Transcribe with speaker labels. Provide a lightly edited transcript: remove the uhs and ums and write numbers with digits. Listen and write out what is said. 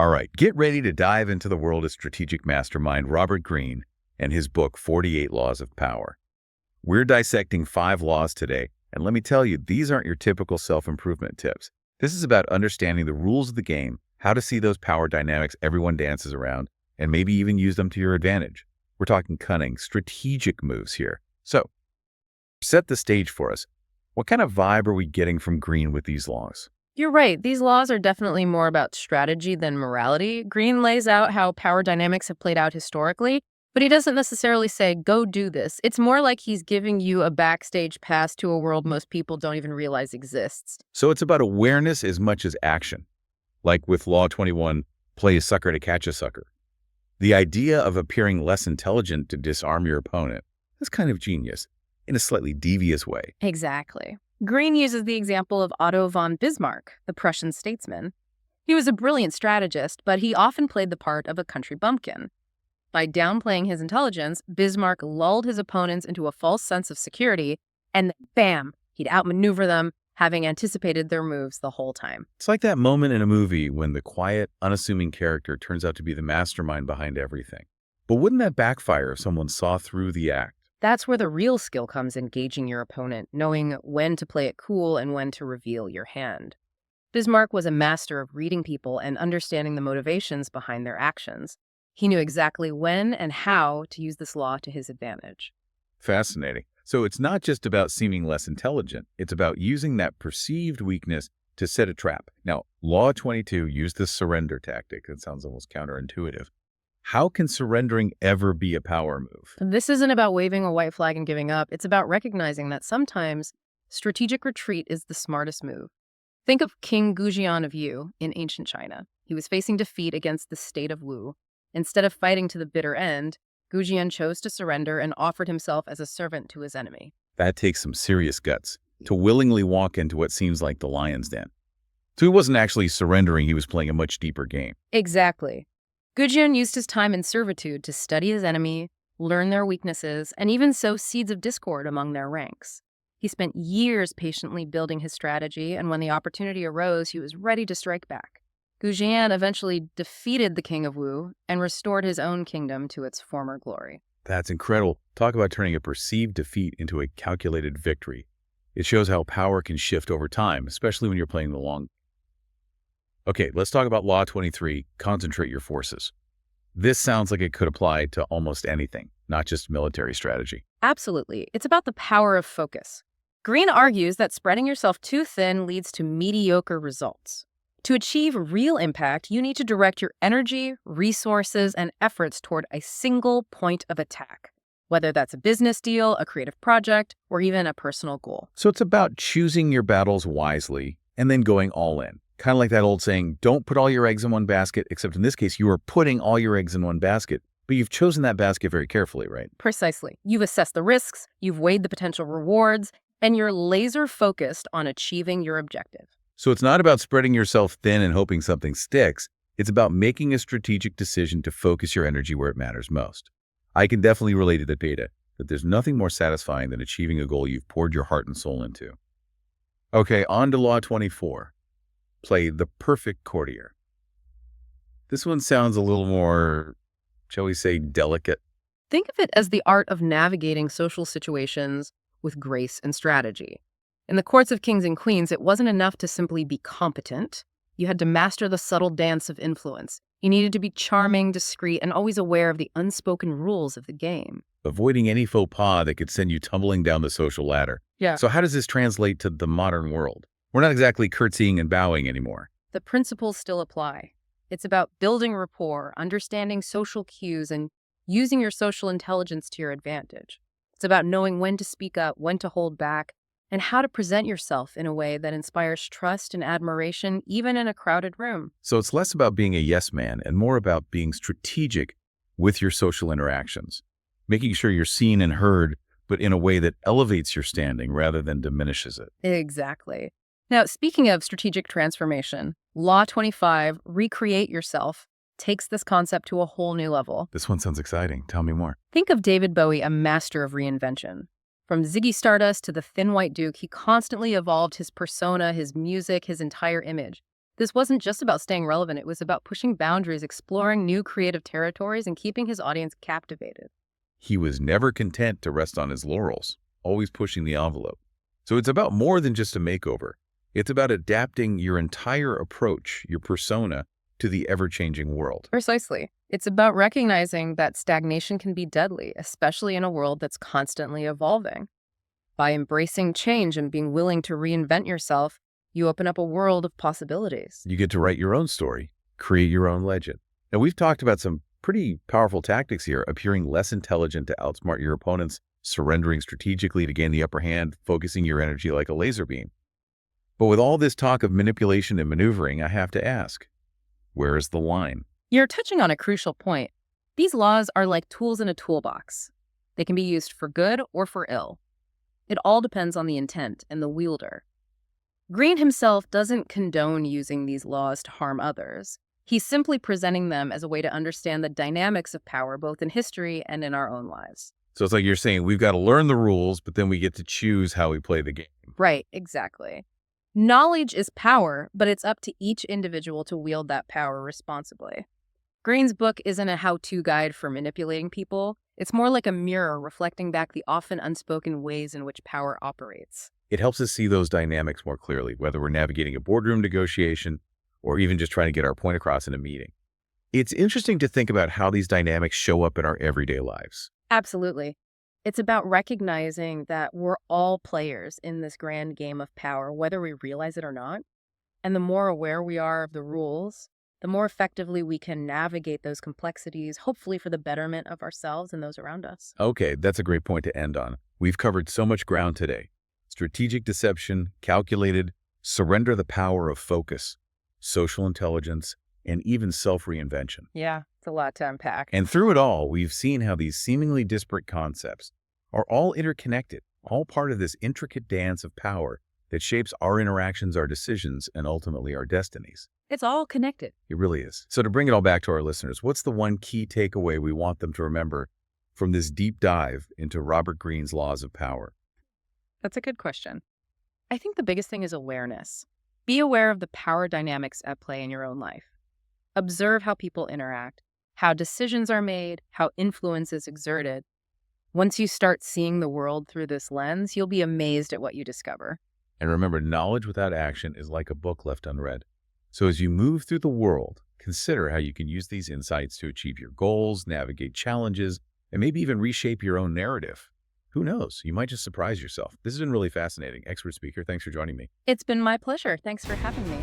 Speaker 1: All right, get ready to dive into the world of strategic mastermind Robert Greene and his book, 48 Laws of Power. We're dissecting 5 laws today, and let me tell you, these aren't your typical self-improvement tips. This is about understanding the rules of the game, how to see those power dynamics everyone dances around, and maybe even use them to your advantage. We're talking cunning, strategic moves here. So, set the stage for us. What kind of vibe are we getting from Greene with these laws?
Speaker 2: You're right. These laws are definitely more about strategy than morality. Greene lays out how power dynamics have played out historically, but he doesn't necessarily say, go do this. It's more like he's giving you a backstage pass to a world most people don't even realize exists.
Speaker 1: So it's about awareness as much as action. Like with Law 21, play a sucker to catch a sucker. The idea of appearing less intelligent to disarm your opponent is kind of genius in a slightly devious way.
Speaker 2: Exactly. Greene uses the example of Otto von Bismarck, the Prussian statesman. He was a brilliant strategist, but he often played the part of a country bumpkin. By downplaying his intelligence, Bismarck lulled his opponents into a false sense of security, and bam, he'd outmaneuver them, having anticipated their moves the whole time.
Speaker 1: It's like that moment in a movie when the quiet, unassuming character turns out to be the mastermind behind everything. But wouldn't that backfire if someone saw through the act?
Speaker 2: That's where the real skill comes in gauging your opponent, knowing when to play it cool and when to reveal your hand. Bismarck was a master of reading people and understanding the motivations behind their actions. He knew exactly when and how to use this law to his advantage.
Speaker 1: Fascinating. So it's not just about seeming less intelligent. It's about using that perceived weakness to set a trap. Now, Law 22 used the surrender tactic. It sounds almost counterintuitive. How can surrendering ever be a power move?
Speaker 2: This isn't about waving a white flag and giving up. It's about recognizing that sometimes strategic retreat is the smartest move. Think of King Gujian of Yu in ancient China. He was facing defeat against the state of Wu. Instead of fighting to the bitter end, Gujian chose to surrender and offered himself as a servant to his enemy.
Speaker 1: That takes some serious guts, to willingly walk into what seems like the lion's den. So he wasn't actually surrendering, he was playing a much deeper game.
Speaker 2: Exactly. Gujian used his time in servitude to study his enemy, learn their weaknesses, and even sow seeds of discord among their ranks. He spent years patiently building his strategy, and when the opportunity arose, he was ready to strike back. Gujian eventually defeated the king of Wu and restored his own kingdom to its former glory.
Speaker 1: That's incredible. Talk about turning a perceived defeat into a calculated victory. It shows how power can shift over time, especially when you're playing the long. Okay, let's talk about Law 23, concentrate your forces. This sounds like it could apply to almost anything, not just military strategy.
Speaker 2: Absolutely. It's about the power of focus. Greene argues that spreading yourself too thin leads to mediocre results. To achieve real impact, you need to direct your energy, resources, and efforts toward a single point of attack, whether that's a business deal, a creative project, or even a personal goal.
Speaker 1: So it's about choosing your battles wisely and then going all in. Kind of like that old saying, don't put all your eggs in one basket, except in this case, you are putting all your eggs in one basket, but you've chosen that basket very carefully, right?
Speaker 2: Precisely. You've assessed the risks, you've weighed the potential rewards, and you're laser focused on achieving your objective.
Speaker 1: So it's not about spreading yourself thin and hoping something sticks. It's about making a strategic decision to focus your energy where it matters most. I can definitely relate to the data that there's nothing more satisfying than achieving a goal you've poured your heart and soul into. Okay, on to Law 24. Play the perfect courtier. This one sounds a little more, shall we say, delicate.
Speaker 2: Think of it as the art of navigating social situations with grace and strategy. In the courts of kings and queens, it wasn't enough to simply be competent. You had to master the subtle dance of influence. You needed to be charming, discreet, and always aware of the unspoken rules of the game.
Speaker 1: Avoiding any faux pas that could send you tumbling down the social ladder.
Speaker 2: Yeah.
Speaker 1: So how does this translate to the modern world? We're not exactly curtsying and bowing anymore.
Speaker 2: The principles still apply. It's about building rapport, understanding social cues, and using your social intelligence to your advantage. It's about knowing when to speak up, when to hold back, and how to present yourself in a way that inspires trust and admiration, even in a crowded room.
Speaker 1: So it's less about being a yes man and more about being strategic with your social interactions, making sure you're seen and heard, but in a way that elevates your standing rather than diminishes it.
Speaker 2: Exactly. Now, speaking of strategic transformation, Law 25, recreate yourself, takes this concept to a whole new level.
Speaker 1: This one sounds exciting. Tell me more.
Speaker 2: Think of David Bowie, a master of reinvention. From Ziggy Stardust to the Thin White Duke, he constantly evolved his persona, his music, his entire image. This wasn't just about staying relevant, it was about pushing boundaries, exploring new creative territories, and keeping his audience captivated.
Speaker 1: He was never content to rest on his laurels, always pushing the envelope. So it's about more than just a makeover. It's about adapting your entire approach, your persona, to the ever-changing world.
Speaker 2: Precisely. It's about recognizing that stagnation can be deadly, especially in a world that's constantly evolving. By embracing change and being willing to reinvent yourself, you open up a world of possibilities.
Speaker 1: You get to write your own story, create your own legend. Now, we've talked about some pretty powerful tactics here: appearing less intelligent to outsmart your opponents, surrendering strategically to gain the upper hand, focusing your energy like a laser beam. But with all this talk of manipulation and maneuvering, I have to ask, where is the line?
Speaker 2: You're touching on a crucial point. These laws are like tools in a toolbox. They can be used for good or for ill. It all depends on the intent and the wielder. Greene himself doesn't condone using these laws to harm others. He's simply presenting them as a way to understand the dynamics of power, both in history and in our own lives.
Speaker 1: So it's like you're saying we've got to learn the rules, but then we get to choose how we play the game.
Speaker 2: Right, exactly. Knowledge is power, but it's up to each individual to wield that power responsibly. Greene's book isn't a how-to guide for manipulating people. It's more like a mirror reflecting back the often unspoken ways in which power operates.
Speaker 1: It helps us see those dynamics more clearly, whether we're navigating a boardroom negotiation or even just trying to get our point across in a meeting. It's interesting to think about how these dynamics show up in our everyday lives.
Speaker 2: Absolutely. It's about recognizing that we're all players in this grand game of power, whether we realize it or not. And the more aware we are of the rules, the more effectively we can navigate those complexities, hopefully for the betterment of ourselves and those around us.
Speaker 1: Okay, that's a great point to end on. We've covered so much ground today: strategic deception, calculated, surrender the power of focus, social intelligence, and even self-reinvention.
Speaker 2: Yeah, it's a lot to unpack.
Speaker 1: And through it all, we've seen how these seemingly disparate concepts are all interconnected, all part of this intricate dance of power that shapes our interactions, our decisions, and ultimately our destinies.
Speaker 2: It's all connected.
Speaker 1: It really is. So to bring it all back to our listeners, what's the one key takeaway we want them to remember from this deep dive into Robert Greene's laws of power?
Speaker 2: That's a good question. I think the biggest thing is awareness. Be aware of the power dynamics at play in your own life. Observe how people interact, how decisions are made, how influence is exerted. Once you start seeing the world through this lens, you'll be amazed at what you discover.
Speaker 1: And remember, knowledge without action is like a book left unread. So as you move through the world, consider how you can use these insights to achieve your goals, navigate challenges, and maybe even reshape your own narrative. Who knows? You might just surprise yourself. This has been really fascinating. Expert speaker, thanks for joining me.
Speaker 2: It's been my pleasure. Thanks for having me.